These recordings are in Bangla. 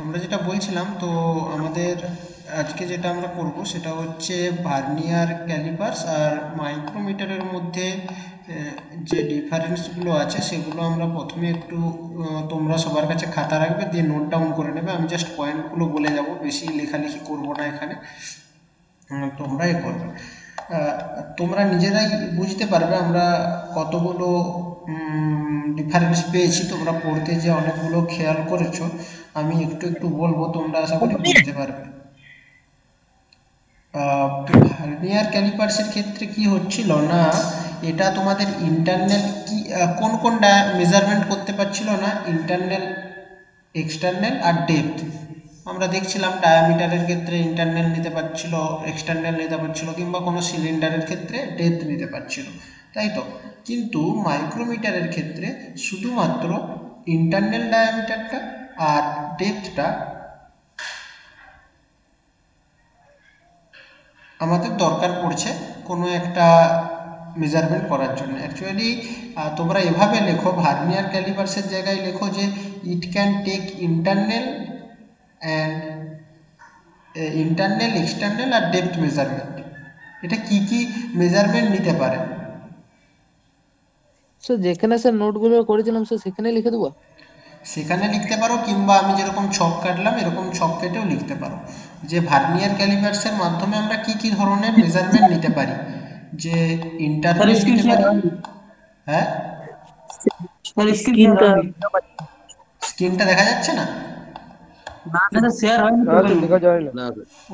আমরা যেটা বলছিলাম, তো আমাদের আজকে যেটা আমরা করব সেটা হচ্ছে ভার্নিয়ার ক্যালিপার্স আর মাইক্রোমিটারের মধ্যে যে ডিফারেন্সগুলো আছে সেগুলো আমরা প্রথমে একটু তোমরা সবার কাছে খাতা রাখবে, দিয়ে নোট ডাউন করে নেবে। আমি জাস্ট পয়েন্টগুলো বলে যাব, বেশি লেখালেখি করব না এখানে। তোমরাই করবে। তোমরা নিজেরাই বুঝতে পারবে আমরা কতগুলো ডিফারেন্স পেয়েছি। তোমরা পড়তে যে অনেকগুলো খেয়াল করেছো, আমি একটু একটু বলবো, তোমরা আশা করি বুঝতে পারবে। ভার্নিয়ার ক্যালিপার্সের ক্ষেত্রে কি হচ্ছিল না, এটা তোমাদের ইন্টারনাল কি কোন কোন মেজারমেন্ট করতে পারছিল না, ইন্টারনাল, এক্সটার্নাল আর ডেপথ। আমরা দেখছিলাম ডায়ামিটারের ক্ষেত্রে ইন্টারনাল নিতে পারছিল, এক্সটার্নাল নিতে পারছিল, কিংবা কোনো সিলিন্ডারের ক্ষেত্রে ডেপথ নিতে পারছিল, তাই তো। কিন্তু মাইক্রোমিটারের ক্ষেত্রে শুধুমাত্র ইন্টারনাল ডায়ামিটারটা আর ডেপথটা আমাদের দরকার পড়ছে কোনো একটা মেজারমেন্ট করার জন্য। অ্যাকচুয়ালি তোমরা এভাবে লেখো, ভার্নিয়ার ক্যালিপার্সের জায়গায় লেখো যে it can take internal and internal, external আর ডেপথ মেজারমেন্ট। এটা কি কি মেজারমেন্ট নিতে পারে? স্যার যেখানে স্যার নোটগুলো করেছিলাম স্যার সেখানে লিখে দেবো। সেখানে লিখতে পারো, কিংবা আমি যেরকম ছক কাটলাম এরকম ছক কেটেও লিখতে পারো যে ভার্নিয়ার ক্যালিপার্সের মাধ্যমে আমরা কি কি ধরনের মেজারমেন্ট নিতে পারি। যে স্যার ইন্টারনাল স্ক্রিন নিতে শেয়ার পারি। হয়নি। হ্যাঁ, স্যার স্ক্রিন শেয়ার স্ক্রিনটা হয়নি। স্ক্রিনটা দেখা যাচ্ছে না? না স্যার শেয়ার হয়নি তো না তো এখনো। দেখা যায় না।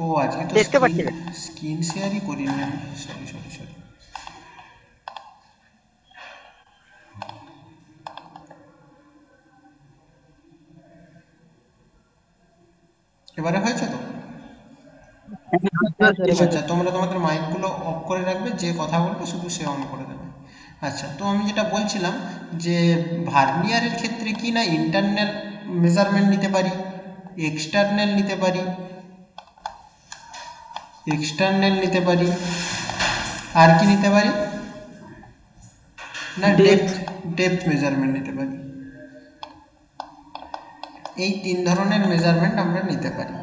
ও, আজকে তো দেখতে স্ক্রিন পাচ্ছি না। স্ক্রিন শেয়ারই করিনি আমি। Sorry sorry sorry. এবারে হয়েছে তো? হ্যাঁ স্যার এবার আচ্ছা, তোমরা তোমাদের মাইকগুলো অফ করে রাখবে, যে কথা বলবে শুধু সে অন করে দেবে। আচ্ছা, তো আমি যেটা বলছিলাম যে ভার্নিয়ারের ক্ষেত্রে কি না ইন্টারনাল মেজারমেন্ট নিতে পারি, এক্সটার্নাল নিতে পারি, নিতে পারি, আর কি নিতে পারি না, ডেপথ। ডেপথ মেজারমেন্ট নিতে পারি। এই তিন ধরনের মেজারমেন্ট আমরা নিতে পারি।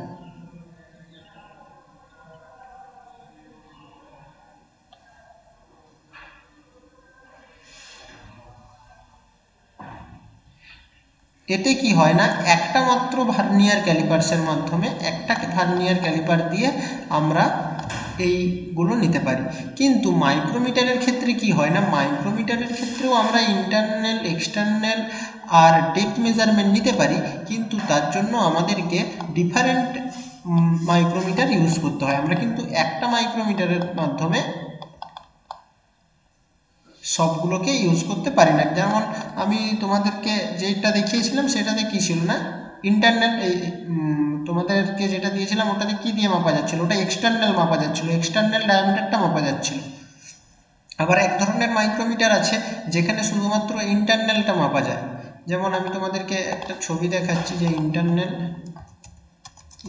এতে কি হয় না, একটা মাত্র ভার্নিয়ার ক্যালিপার্সের মাধ্যমে, একটা ভার্নিয়ার ক্যালিপার দিয়ে আমরা এইগুলো নিতে পারি। কিন্তু মাইক্রোমিটারের ক্ষেত্রে কি হয় না, মাইক্রোমিটারের ক্ষেত্রেও আমরা ইন্টারনাল, এক্সটার্নাল আর ডেপথ মেজারমেন্ট নিতে পারি, কিন্তু তার জন্য আমাদেরকে ডিফারেন্ট মাইক্রোমিটার ইউজ করতে হয়। আমরা কিন্তু একটা মাইক্রোমিটারের মাধ্যমে সবগুলোকে ইউজ করতে পারি না। যেমন আমি তোমাদেরকে যেটা দেখিয়েছিলাম সেটাতে কি ছিল না, ইন্টারনাল, এই তোমাদেরকে যেটা দিয়েছিলাম ওটাতে কি দিয়ে মাপা যাচ্ছিল, ওটা এক্সটার্নাল মাপা যাচ্ছিল, এক্সটার্নাল ডায়ামিটারটা মাপা যাচ্ছিল। আবার এক ধরনের মাইক্রোমিটার আছে যেখানে শুধুমাত্র ইন্টারনালটা মাপা যায়। যেমন আমি তোমাদেরকে একটা ছবি দেখাচ্ছি যে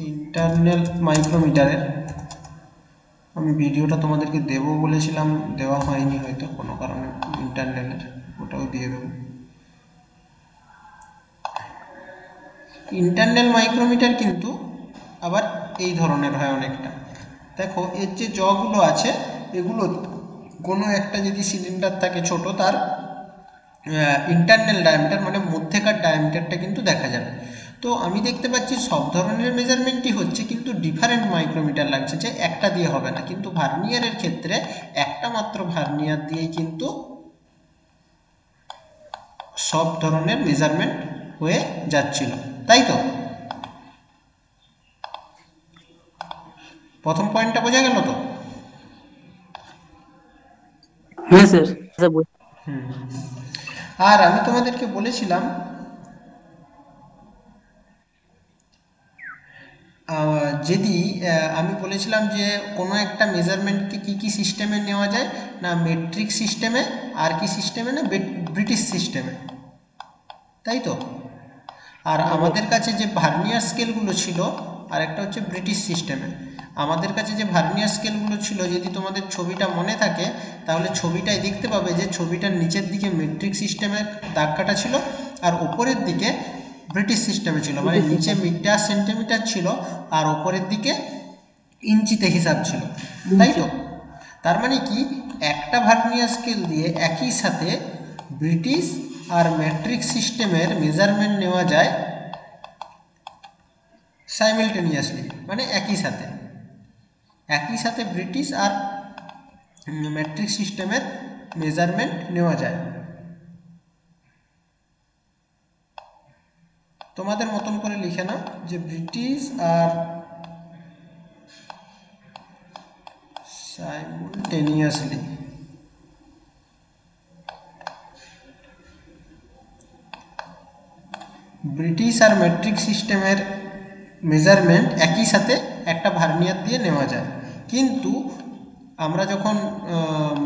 ইন্টারনাল মাইক্রোমিটারের, আমি ভিডিওটা তোমাদেরকে দেবো বলেছিলাম, দেওয়া হয়নি হয়তো কোনো কারণে, ইন্টারনেটের, ওটাও দিয়ে দেবো। ইন্টারনাল মাইক্রোমিটার কিন্তু আবার এই ধরনের হয় অনেকটা। দেখো এর যে জগুলো আছে, এগুলো কোনো একটা যদি সিলিন্ডার থাকে ছোট, তার ইন্টারনাল ডায়ামিটার মানে মধ্যেকার ডায়ামিটারটা কিন্তু দেখা যাবে। তো আমি দেখতে পাচ্ছি সব ধরনের মেজারমেন্টই হচ্ছে, কিন্তু ডিফারেন্ট মাইক্রোমিটার লাগছে, যে একটা দিয়ে হবে না। কিন্তু ভার্নিয়ারের ক্ষেত্রে একটা মাত্র ভার্নিয়ার দিয়েই কিন্তু সব ধরনের মেজারমেন্ট হয়ে যাচ্ছিল, তাই তো। প্রথম পয়েন্টটা বোঝা গেল তো? হ্যাঁ স্যার। স্যার আর আমি তোমাদেরকে বলেছিলাম যদি আমি বলেছিলাম যে কোনো একটা মেজারমেন্টকে কী কী সিস্টেমে নেওয়া যায় না, মেট্রিক সিস্টেমে, আর কি সিস্টেমে না, ব্রিটিশ সিস্টেমে, তাই তো। আর আমাদের কাছে যে ভার্নিয়ার স্কেলগুলো ছিল, আর একটা হচ্ছে ব্রিটিশ সিস্টেমে। আমাদের কাছে যে ভার্নিয়ার স্কেলগুলো ছিল, যদি তোমাদের ছবিটা মনে থাকে তাহলে ছবিটায় দেখতে পাবে যে ছবিটার নিচের দিকে মেট্রিক সিস্টেমের দাগ কাটা ছিল, আর ওপরের দিকে ব্রিটিশ সিস্টেমে ছিল, মানে নিচে মিটার সেন্টিমিটার ছিল আর ওপরের দিকে ইঞ্চিতে হিসাব ছিল, তাই তো? তার মানে কি একটা ভার্নিয়ার স্কেল দিয়ে একই সাথে ব্রিটিশ আর মেট্রিক সিস্টেমের মেজারমেন্ট নেওয়া যায় সাইমেলটেনিয়াসলি, মানে একই সাথে ব্রিটিশ আর মেট্রিক সিস্টেমের মেজারমেন্ট নেওয়া যায়। তোমাদের মতন করে লিখে নাও যে ব্রিটিশ আর সাইমেলটেনিয়াসলি ব্রিটিশ আর মেট্রিক সিস্টেমের মেজারমেন্ট একই সাথে একটা ভার্নিয়ার দিয়ে নেওয়া যায়। কিন্তু আমরা যখন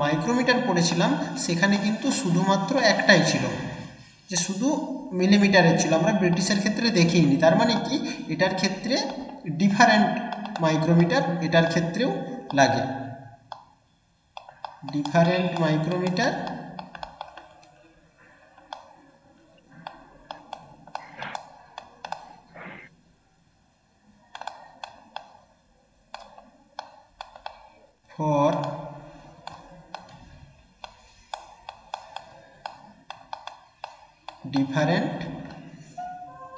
মাইক্রোমিটার পড়েছিলাম সেখানে কিন্তু শুধুমাত্র একটাই ছিল, যে শুধু মিলিমিটারের ছিল, আমরা ব্রিটিশের ক্ষেত্রে দেখিনি। তার মানে কি এটার ক্ষেত্রে ডিফারেন্ট মাইক্রোমিটার এটার ক্ষেত্রেও লাগে, ডিফারেন্ট মাইক্রোমিটার for ডিফারেন্ট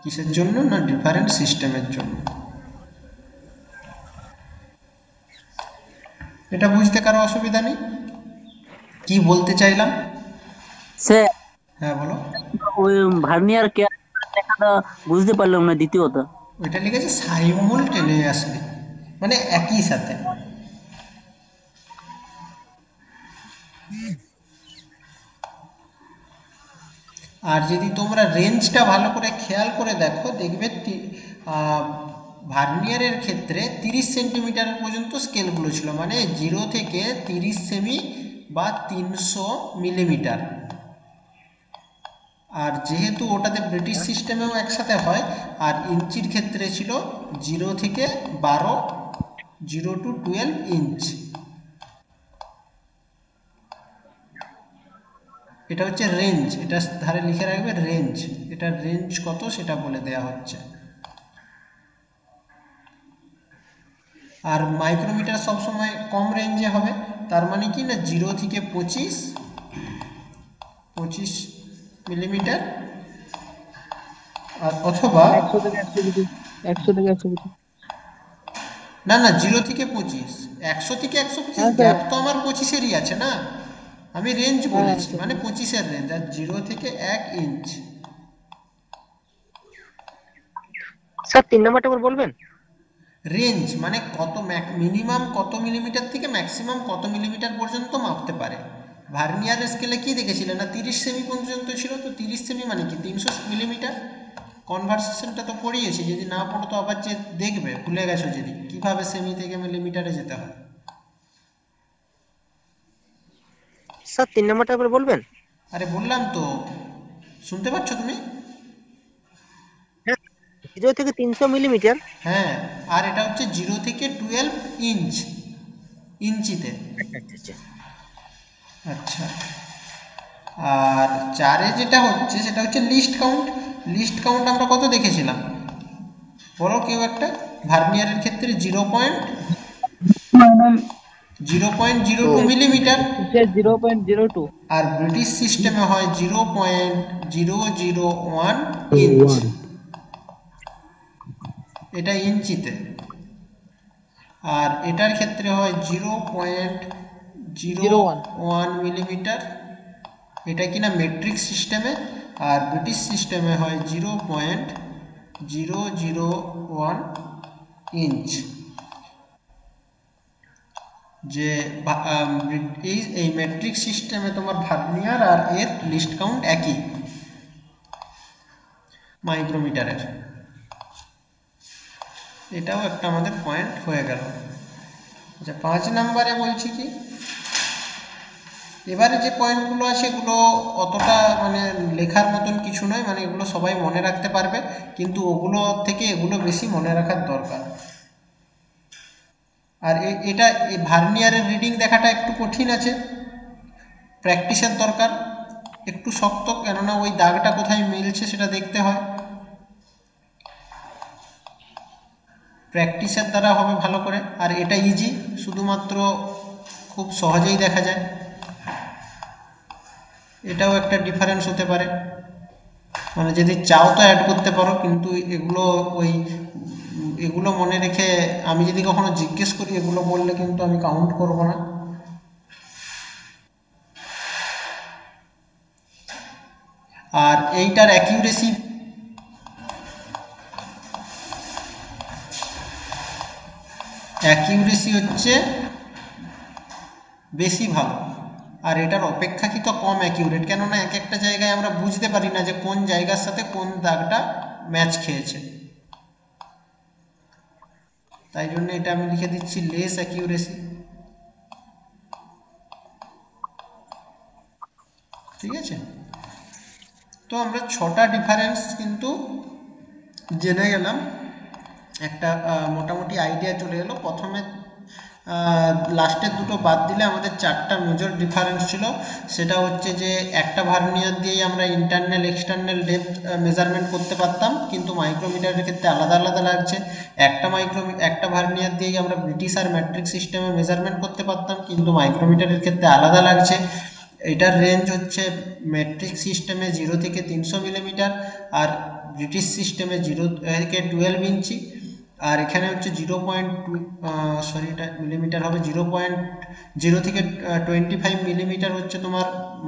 কিসের জন্য না ডিফারেন্ট সিস্টেমের জন্য। এটা বুঝতে কারো অসুবিধা নেই? কি বলতে চাইলাম? স্যার হ্যাঁ বলো। ওই ভার্নিয়ার লেখাটা বুঝতে পারলাম না দ্বিতীয়ত। ওইটা লিখেছে সাইমুলটেনিয়াসলি, মানে একই সাথে। আর যদি তোমরা রেঞ্জটা ভালো করে খেয়াল করে দেখো দেখবে ভার্নিয়ারের ক্ষেত্রে 30 সেন্টিমিটার পর্যন্ত স্কেলগুলো ছিল, মানে 0 থেকে 30 সেমি বা 300 মিলিমিটার। আর যেহেতু ওটাতে ব্রিটিশ সিস্টেমেও একসাথে হয়, আর ইঞ্চির ক্ষেত্রে ছিল 0 থেকে 12, 0 to 12 ইঞ্চ। এটা হচ্ছে রেঞ্জ, এটা ধারে লিখে রাখবে রেঞ্জ, এটার রেঞ্জ কত সেটা বলে দেয়া হচ্ছে। আর মাইক্রোমিটার সবসময় কম রেঞ্জে হবে, তার মানে কি না 0 থেকে 25 মিলিমিটার, আর অথবা 100 থেকে 120, 100 থেকে 120। না না 0 থেকে 25, 100 থেকে 125 হ্যাঁ স্যার, গ্যাপ তো আমার 25-এরই আছে না, আমি রেঞ্জ হ্যাঁ বলেছি, স্যার। মানে 25-এর রেঞ্জ। আর 0 থেকে 1 ইঞ্চ। স্যার 3 নম্বরটা একবার বলবেন? রেঞ্জ মানে কত মিনিমাম কত মিলিমিটার থেকে ম্যাক্সিমাম কত মিলিমিটার পর্যন্ত মাপতে পারে। ভার্নিয়ার স্কেলে কি দেখেছিলে না 30 সেমি পর্যন্ত ছিল, তো 30 সেমি মানে কি 300 মিলিমিটার। কনভার্সেশনটা তো পড়িয়েছি, যদি না পড়ো তো আবার যে দেখবে, ভুলে গেছো যদি কিভাবে সেমি থেকে মিলিমিটারে যেতে হয়। স্যার 3 নম্বরটা একবার বলবেন? আরে বললাম তো, শুনতে পাচ্ছ তুমি? হ্যাঁ, 0 থেকে 300 মিলিমিটার। হ্যাঁ, আর এটা হচ্ছে 0 থেকে 12 ইঞ্চ, ইঞ্চিতে। আচ্ছা আচ্ছা আচ্ছা। আচ্ছা, আর 4-এ যেটা হচ্ছে সেটা হচ্ছে লিস্ট কাউন্ট। লিস্ট কাউন্ট আমরা কত দেখেছিলাম বলো কেউ একটা? ভার্নিয়ারের ক্ষেত্রে 0.02 মিলিমিটার, 0.02। আর ব্রিটিশ সিস্টেমে হয় 0.001 ইঞ্চ, এটা ইঞ্চিতে। আর এটার ক্ষেত্রে হয় 0.01 মিলিমিটার, এটা কিনা মেট্রিক সিস্টেমে। আর ব্রিটিশ সিস্টেমে হয় 0.001 ইঞ্চ। যে এই মেট্রিক সিস্টেমে তোমার ভার্নিয়ার আর এর লিস্ট কাউন্ট একই মাইক্রোমিটারের। এটাও একটা আমাদের পয়েন্ট হয়ে গেল। আচ্ছা, 5 নম্বরে বলছি কি, এবারে যে পয়েন্টগুলো আছে এগুলো অতটা মানে লেখার মতন কিছু নয়, মানে এগুলো সবাই মনে রাখতে পারবে, কিন্তু ওগুলো থেকে এগুলো বেশি মনে রাখার দরকার। আর এটা এই ভার্নিয়ারের রিডিং দেখাটা একটু কঠিন আছে, প্র্যাকটিসের দরকার, একটু শক্ত, কেননা ওই দাগটা কোথায় মিলছে সেটা দেখতে হয়। প্র্যাকটিসের দ্বারা হবে ভালো করে। আর এটা ইজি, শুধুমাত্র খুব সহজেই দেখা যায়, এটাও একটা ডিফারেন্স হতে পারে। মানে যদি চাও তো অ্যাড করতে পারো, কিন্তু এগুলো মনে রেখে আমি যদি কখনো জিজ্ঞেস করি এগুলো বললে কিন্তু আমি কাউন্ট করব না। আর এইটার অ্যাকিউরেসি হচ্ছে বেশি ভালো, আর এটার অপেক্ষাকৃত কম অ্যাকিউরেট, কেননা এক একটা জায়গায় আমরা বুঝতে পারি না যে কোন জায়গার সাথে কোন দাগটা ম্যাচ খেয়েছে, তাই জন্য এটা আমি লিখে দিচ্ছি লেস অ্যাকিউরেসি। ঠিক আছে, তো আমরা 6টা ডিফারেন্স কিন্তু জেনে গেলাম, একটা মোটামুটি আইডিয়া চলে এলো। প্রথমে লাস্টের দুটো বাদ দিলে আমাদের 4টা মেজর ডিফারেন্স ছিল। সেটা হচ্ছে যে একটা ভার্নিয়ার দিয়েই আমরা ইন্টারনাল এক্সটার্নাল ডেপথ মেজারমেন্ট করতে পারতাম, কিন্তু মাইক্রোমিটারের ক্ষেত্রে আলাদা আলাদা লাগছে। একটা ভার্নিয়ার দিয়েই আমরা ব্রিটিশ আর ম্যাট্রিক সিস্টেমে মেজারমেন্ট করতে পারতাম, কিন্তু মাইক্রোমিটারের ক্ষেত্রে আলাদা লাগছে। এটার রেঞ্জ হচ্ছে মেট্রিক সিস্টেমে 0 থেকে 300 মিলিমিটার, আর ব্রিটিশ সিস্টেমে 0 থেকে 12 ইঞ্চি। আর এখানে হচ্ছে 0.2 এটা মিলিমিটার হবে, 0.0 থেকে 25 মিলিমিটার হচ্ছে তোমার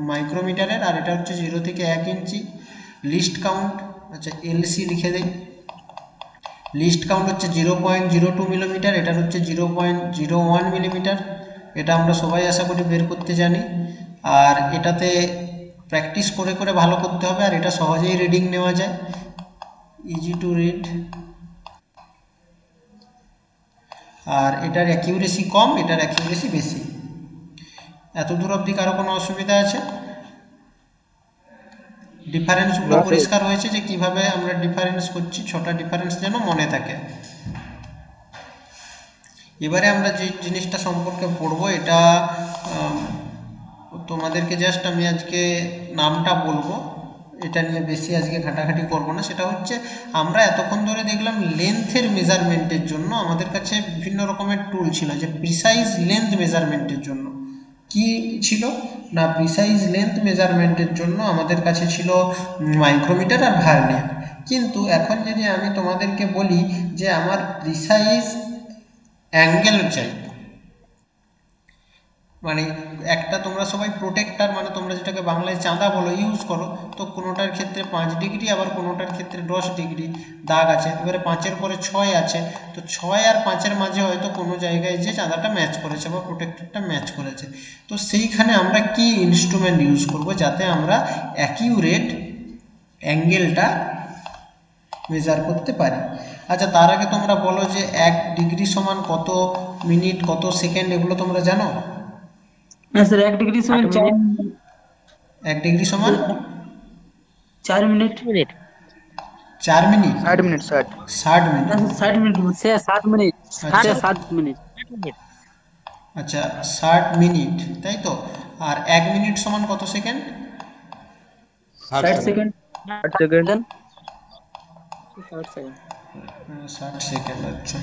মাইক্রোমিটারের, আর এটা হচ্ছে 0 থেকে 1 ইঞ্চি। লিস্ট কাউন্ট, আচ্ছা এলসি লিখে দিই। লিস্ট কাউন্ট হচ্ছে 0.02 মিলিমিটার, এটার হচ্ছে 0.01 মিলিমিটার। এটা আমরা সবাই আশা করি বের করতে জানি। আর এটাতে প্র্যাকটিস করে করে ভালো করতে হবে, আর এটা সহজেই রিডিং নেওয়া যায়, ইজি টু রিড। আর এটার অ্যাকিউরেসি কম, এটার অ্যাকিউরেসি বেশি। এত দূর অবধি কারো কোনো অসুবিধা আছে? ডিফারেন্সগুলো পরিষ্কার হয়েছে যে কিভাবে আমরা ডিফারেন্স করছি, 6টা ডিফারেন্স যেন মনে থাকে। এবারে আমরা যে জিনিসটা সম্পর্কে পড়বো, এটা তোমাদেরকে জাস্ট আমি আজকে নামটা বলবো, এটা নিয়ে বেশি আজকে ঘাটাঘাটি করব না। সেটা হচ্ছে আমরা এতক্ষণ ধরে দেখলাম লেন্থের মেজারমেন্টের জন্য আমাদের কাছে বিভিন্ন রকমের টুল ছিল, যে প্রিসাইজ লেন্থ মেজারমেন্টের জন্য কি ছিল না, প্রিসাইজ লেন্থ মেজারমেন্টের জন্য আমাদের কাছে ছিল মাইক্রোমিটার আর ভার্নিয়ার। কিন্তু এখন যদি আমি তোমাদেরকে বলি যে আমার প্রিসাইজ অ্যাঙ্গেল চাই, মানে একটা তোমরা সবাই প্রোটেক্টার, মানে তোমরা যেটাকে বাংলায় চাঁদা বলো, ইউজ করো, তো কোনোটার ক্ষেত্রে 5 ডিগ্রি, আবার কোনোটার ক্ষেত্রে 10 ডিগ্রি দাগ আছে। এবারে 5-এর পরে 6 আছে, তো 6 আর 5-এর মাঝে হয়তো কোনো জায়গায় যে চাঁদাটা ম্যাচ করেছে বা প্রোটেক্টরটা ম্যাচ করেছে, তো সেইখানে আমরা কি ইনস্ট্রুমেন্ট ইউজ করব যাতে আমরা অ্যাকিউরেট অ্যাঙ্গেলটা মেজার করতে পারি। আচ্ছা, তার আগে তোমরা বলো যে 1 ডিগ্রি সমান কত মিনিট, কত সেকেন্ড, এগুলো তোমরা জানো? হ্যাঁ স্যার, 1 ডিগ্রি সমান 1 ডিগ্রি সমান 4 minute. 4 minute, 60 minute 60 minute. 60 minute সে 7 মিনিট, আচ্ছা, 7 মিনিট। আচ্ছা 60 মিনিট, তাই তো। আর 1 মিনিট সমান কত সেকেন্ড? 60 সেকেন্ড। 60 সেকেন্ড। 60 সেকেন্ড। আচ্ছা,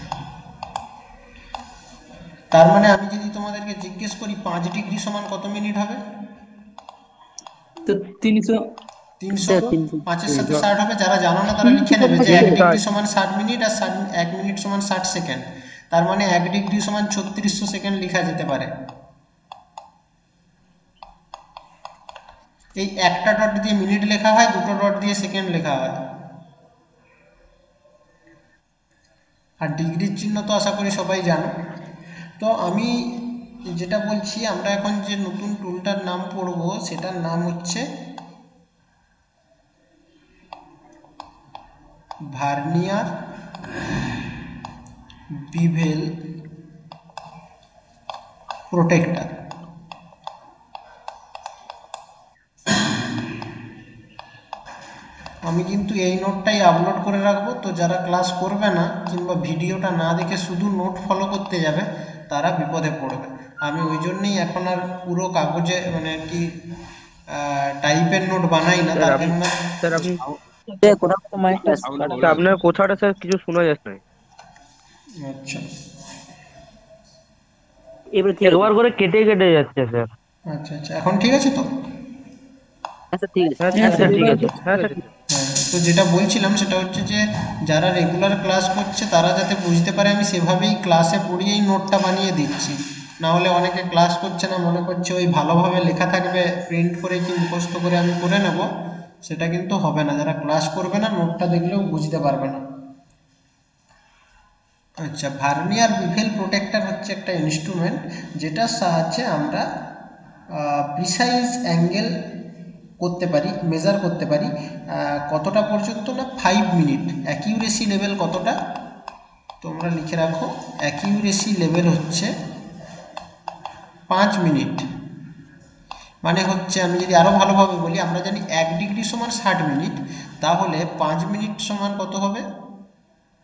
তার মানে আমি যদি তোমাদেরকে জিজ্ঞেস করি 5 ডিগ্রি সমান কত মিনিট হবে? তো 300। 300। 5-এর সাথে 60 হবে। যারা জানো না তারা লিখে নেবে যে 1 ডিগ্রি সমান 60 মিনিট, আর 1 মিনিট সমান 60 সেকেন্ড। তার মানে 1 ডিগ্রি সমান 3600 সেকেন্ড লেখা যেতে পারে। এই একটা ডট দিয়ে মিনিট লেখা হয়, দুটো ডট দিয়ে সেকেন্ড লেখা হয়। আর ডিগ্রির চিহ্ন তো আশা করি সবাই জানো। তো আমি যেটা বলছি, আমরা এখন যে নতুন টুলটার নাম পড়ব সেটার নাম হচ্ছে ভার্নিয়ার বিভেল প্রোটেক্টর। আমি কিন্তু এই নোটটাই আপলোড করে রাখবো, তো যারা ক্লাস করবে না কিংবা ভিডিওটা না দেখে শুধু নোট ফলো করতে যাবে তারা বিপদে পড়বে। আমি ওই জন্যেই এখন আর পুরো কাগজে মানে কি টাইপের নোট বানাই না, তার জন্য। স্যার আপনি কোথাও আপনার কথাটা স্যার কিছু শোনা যাচ্ছে না। আচ্ছা এবারে ঠিক আছে। একবার করে কেটে কেটে যাচ্ছে স্যার। আচ্ছা আচ্ছা, এখন ঠিক আছে তো? হ্যাঁ স্যার ঠিক আছে। হ্যাঁ হ্যাঁ স্যার স্যার ঠিক এবার আছে, হ্যাঁ স্যার ঠিক আছে। হ্যাঁ, তো যেটা বলছিলাম সেটা হচ্ছে যে যারা রেগুলার ক্লাস করছে তারা যাতে বুঝতে পারে আমি সেভাবেই ক্লাসে পড়িয়েই নোটটা বানিয়ে দিচ্ছি। না হলে অনেকে ক্লাস করছে না, মনে করছে ওই ভালোভাবে লেখা থাকবে প্রিন্ট করে কি মুখস্থ করে আমি করে নেব, সেটা কিন্তু হবে না। যারা ক্লাস করবে না নোটটা দেখলেও বুঝতে পারবে না। আচ্ছা, ভার্নিয়ার বিভেল প্রোটেক্টর হচ্ছে একটা ইনস্ট্রুমেন্ট যেটার সাহায্যে আমরা প্রিসাইজ অ্যাঙ্গেল করতে পারি, মেজার করতে পারি। কতটা পর্যন্ত না, 5 মিনিট। অ্যাকিউরেসি লেভেল কতটা তোমরা লিখে রাখো, অ্যাকিউরেসি লেভেল হচ্ছে 5 মিনিট। মানে হচ্ছে আমি যদি আরও ভালোভাবে বলি, আমরা জানি 1 ডিগ্রি সমান 60 মিনিট, তাহলে 5 মিনিট সমান কত হবে?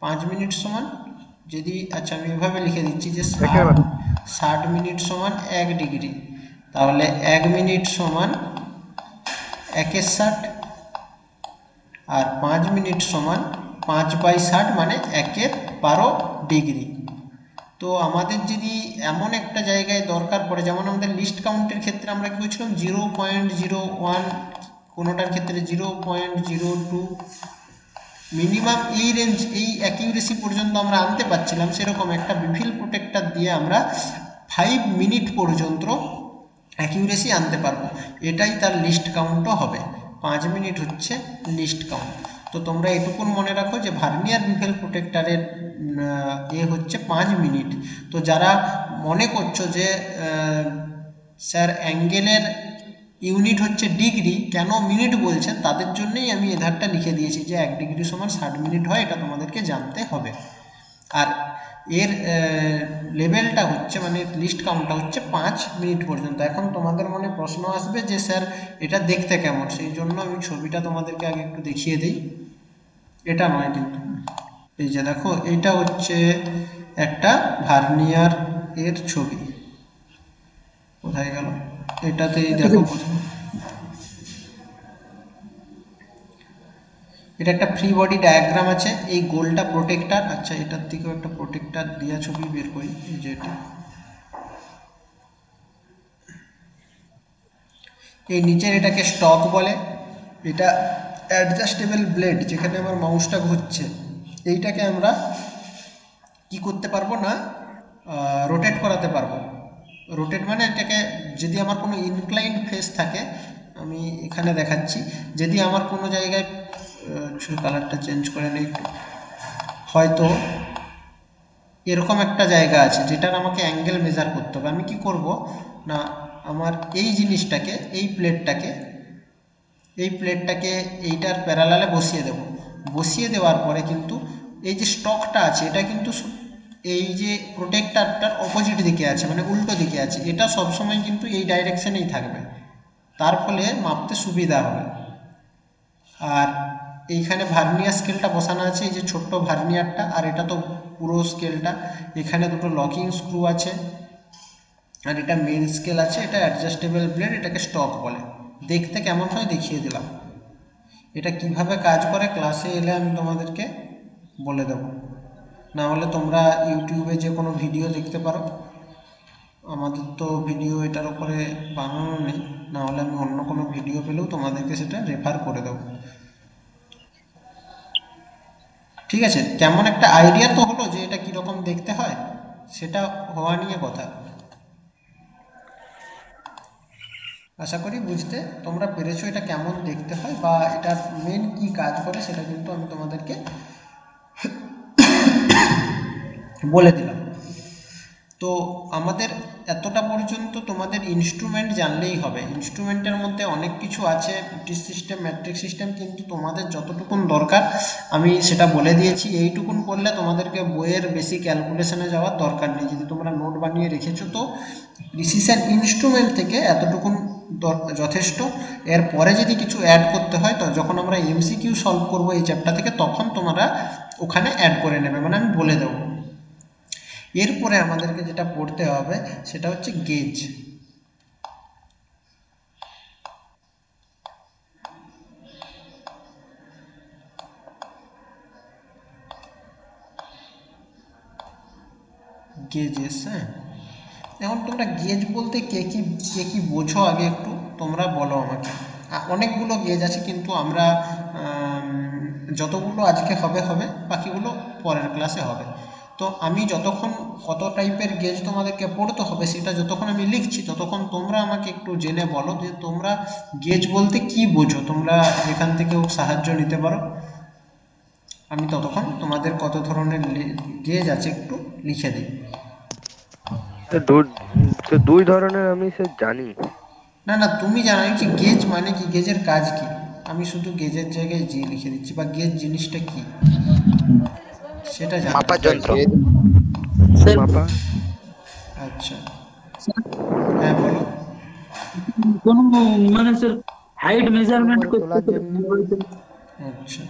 5 মিনিট সমান যদি, আচ্ছা আমি এভাবে লিখে দিচ্ছি যে 60 মিনিট সমান 1 ডিগ্রি, তাহলে 1 মিনিট সমান 1/60, আর 5 মিনিট সমান 5/60 মানে 1/12 ডিগ্রি। তো আমাদের যদি এমন একটা জায়গায় দরকার পড়ে, যেমন আমাদের লিস্ট কাউন্টের ক্ষেত্রে আমরা কি করছিলাম 0.01, কোনোটার ক্ষেত্রে 0.02, মিনিমাম এই রেঞ্জ, এই অ্যাকিউরেসি পর্যন্ত আমরা আনতে পারছিলাম। সেরকম একটা বিভিল প্রোটেক্টর দিয়ে আমরা 5 মিনিট পর্যন্ত অ্যাকিউরেসি আনতে পারবো। এটাই তার লিস্ট কাউন্টও হবে। 5 মিনিট হচ্ছে লিস্ট কাউন্ট। তো তোমরা এটুকুন মনে রাখো যে ভার্নিয়ার বিভেল প্রোটেক্টরের হচ্ছে 5 মিনিট। তো যারা মনে করছো যে স্যার অ্যাঙ্গেলের ইউনিট হচ্ছে ডিগ্রি, কেন মিনিট বলছেন, তাদের জন্যই আমি এধারটা লিখে দিয়েছি যে 1 ডিগ্রি সমান 60 মিনিট হয়, এটা তোমাদেরকে জানতে হবে। আর এর লেভেলটা হচ্ছে, মানে লিস্ট কাউন্টটা হচ্ছে 5 মিনিট পর্যন্ত। এখন তোমাদের মনে প্রশ্ন আসবে যে স্যার এটা দেখতে কেমন, সেই জন্য আমি ছবিটা তোমাদেরকে আগে একটু দেখিয়ে দিই। এটা নয় কিন্তু, এই যে দেখো, এইটা হচ্ছে একটা ভার্নিয়ার এর ছবি। কোথায় গেল? এটাতেই দেখো প্রথমে, এটা একটা ফ্রি বডি ডায়াগ্রাম আছে, এই গোলটা প্রোটেক্টার। আচ্ছা, এটার থেকেও একটা প্রোটেক্টার দেওয়া ছবি বের করি, এই যে এটা, এই নিচের এটাকে স্টক বলে। এটা অ্যাডজাস্টেবল ব্লেড, যেখানে আমার মাউসটা ঘুরছে, এইটাকে আমরা কি করতে পারবো না, রোটেট করাতে পারবো। রোটেট মানে এটাকে, যদি আমার কোনো ইনক্লাইন্ড ফেস থাকে, আমি এখানে দেখাচ্ছি, যদি আমার কোনো জায়গায় কালারটা চেঞ্জ করে নিই একটু, হয়তো এরকম একটা জায়গা আছে যেটার আমাকে অ্যাঙ্গেল মেজার করতে হবে, আমি কি করব না, আমার এই জিনিসটাকে, এই প্লেটটাকে এইটার প্যারালালে বসিয়ে দেব। বসিয়ে দেওয়ার পরে কিন্তু এই যে স্টকটা আছে, এটা কিন্তু এই যে প্রোটেক্টারটার অপোজিট দিকে আছে, মানে উল্টো দিকে আছে, এটা সবসময় কিন্তু এই ডাইরেকশানেই থাকবে, তার ফলে মাপতে সুবিধা হবে। আর এইখানে ভার্নিয়ার স্কেলটা বসানো আছে, এই যে ছোট্ট ভার্নিয়ারটা, আর এটা তো পুরো স্কেলটা। এখানে দুটো লকিং স্ক্রু আছে, আর এটা মেন স্কেল আছে। এটা অ্যাডজাস্টেবল ব্লেড, এটাকে স্টক বলে। দেখতে কেমন হয় দেখিয়ে দিলাম। এটা কিভাবে কাজ করে ক্লাসে এলে আমি তোমাদেরকে বলে দেব, না হলে তোমরা ইউটিউবে যে কোনো ভিডিও দেখতে পারো। আমাদের তো ভিডিও এটার উপরে বানানো নেই, না হলে আমি অন্য কোনো ভিডিও পেলেও তোমাদেরকে সেটা রেফার করে দেবো। ঠিক আছে, কেমন একটা আইডিয়া তো হলো যে এটা কীরকম দেখতে হয়, সেটা হওয়া নিয়ে কথা। আশা করি বুঝতে তোমরা পেরেছো এটা কেমন দেখতে হয় বা এটার মেন কি কাজ করে, সেটা কিন্তু আমি তোমাদেরকে বলে দিলাম। তো আমাদের এতটা পর্যন্ত তোমাদের ইনস্ট্রুমেন্ট জানলেই হবে। ইনস্ট্রুমেন্টের মধ্যে অনেক কিছু আছে, ব্রিটিশ সিস্টেম, ম্যাট্রিক সিস্টেম, কিন্তু তোমাদের যতটুকুন দরকার আমি সেটা বলে দিয়েছি। এইটুকুন করলে তোমাদেরকে বইয়ের বেশি ক্যালকুলেশনে যাওয়ার দরকার নেই। যদি তোমরা নোট বানিয়ে রেখেছো তো প্রিসিশন ইনস্ট্রুমেন্ট থেকে এতটুকুন যথেষ্ট। এরপরে যদি কিছু অ্যাড করতে হয়, তো যখন আমরা এমসিকিউ সলভ করবো এই চ্যাপ্টার থেকে, তখন তোমরা ওখানে অ্যাড করে নেবে, মানে আমি বলে দেবো। এরপরে আমাদেরকে যেটা পড়তে হবে সেটা হচ্ছে গেজ। গেজেস, হ্যাঁ। এখন তোমরা গেজ বলতে কে কি বোঝো আগে একটু তোমরা বলো আমাকে। অনেকগুলো গেজ আছে, কিন্তু আমরা যতগুলো আজকে হবে হবে, বাকিগুলো পরের ক্লাসে হবে। তো আমি যতক্ষণ কত টাইপের গেজ তোমাদেরকে পড়তে হবে সেটা যতক্ষণ আমি লিখছি, ততক্ষণ তোমরা আমাকে একটু জেনে বলো যে তোমরা গেজ বলতে কি বোঝো, তোমরা এখান থেকেও সাহায্য নিতে পারো। আমি ততক্ষণ তোমাদের কত ধরনের গেজ আছে একটু লিখে দিই। তো দুই ধরনের আমি সে জানি। না না, তুমি জানো যে গেজ মানে কি, গেজের কাজ কি। আমি শুধু গেজের জায়গায় জি লিখে দিচ্ছি, বা গেজ জিনিসটা কি সেটা জানো। মাপার যন্ত্র। স্যার মাপা। আচ্ছা, হ্যাঁ বলো। কোন মানে স্যার হাইট মেজারমেন্ট করতে তোলার জন্য। আচ্ছা,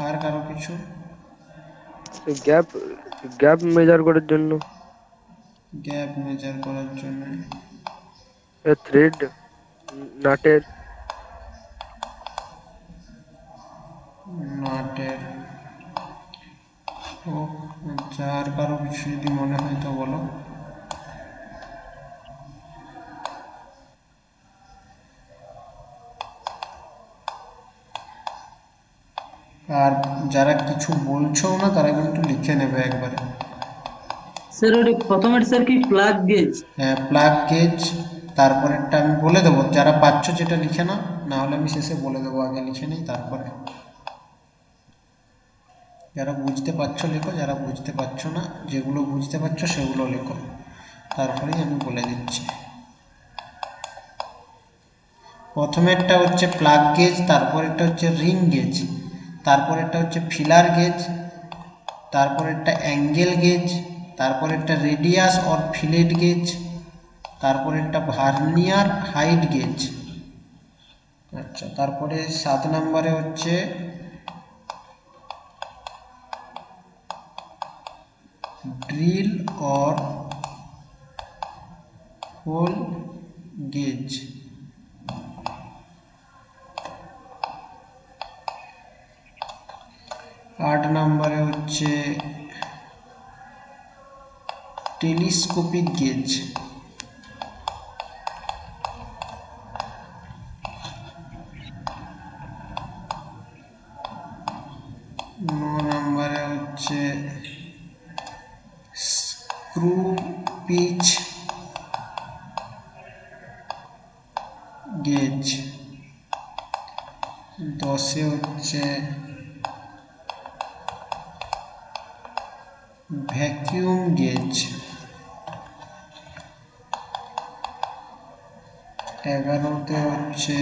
আর কারো কিছু? গ্যাপ গ্যাপ মেজার করার জন্য। গ্যাপ মেজার করার জন্য। থ্রেড নাটের। নাটের। ও আচ্ছা, আর কারো কিছু যদি মনে হয় তো বলো। আর যারা কিছু বলছো না তারা কিন্তু লিখে নেবে একবারে। স্যার ওটা প্রথমের স্যার কি প্লাগ গেজ? হ্যাঁ, প্লাগ গেজ। তারপরেরটা আমি বলে দেবো, যারা পাচ্ছ যেটা লিখে নাও, না হলে আমি শেষে বলে দেবো, আগে লিখে নেই তারপরে। যারা বুঝতে পারছো লেখো, যারা বুঝতে পারছো না, যেগুলো বুঝতে পারছো সেগুলো লেখো, তারপরেই আমি বলে দিচ্ছি। প্রথমেরটা হচ্ছে প্লাগ গেজ, তারপরেরটা হচ্ছে রিং গেজ, তারপরেরটা হচ্ছে ফিলার গেজ, তারপরেরটা অ্যাঙ্গেল গেজ, তারপরেরটা রেডিয়াস অর ফিলেট গেজ, তারপরেরটা ভার্নিয়ার হাইট গেজ। আচ্ছা, তারপরে 7 নম্বরে হচ্ছে ড্রিল অর হোল গেজ। 8 নম্বরে হচ্ছে টেলিস্কোপিক গেজ। 9 নম্বরে হচ্ছে স্ক্রু পিচ গেজ। 10-এ হচ্ছে ভ্যাকিউম গেজ। 11-তে হচ্ছে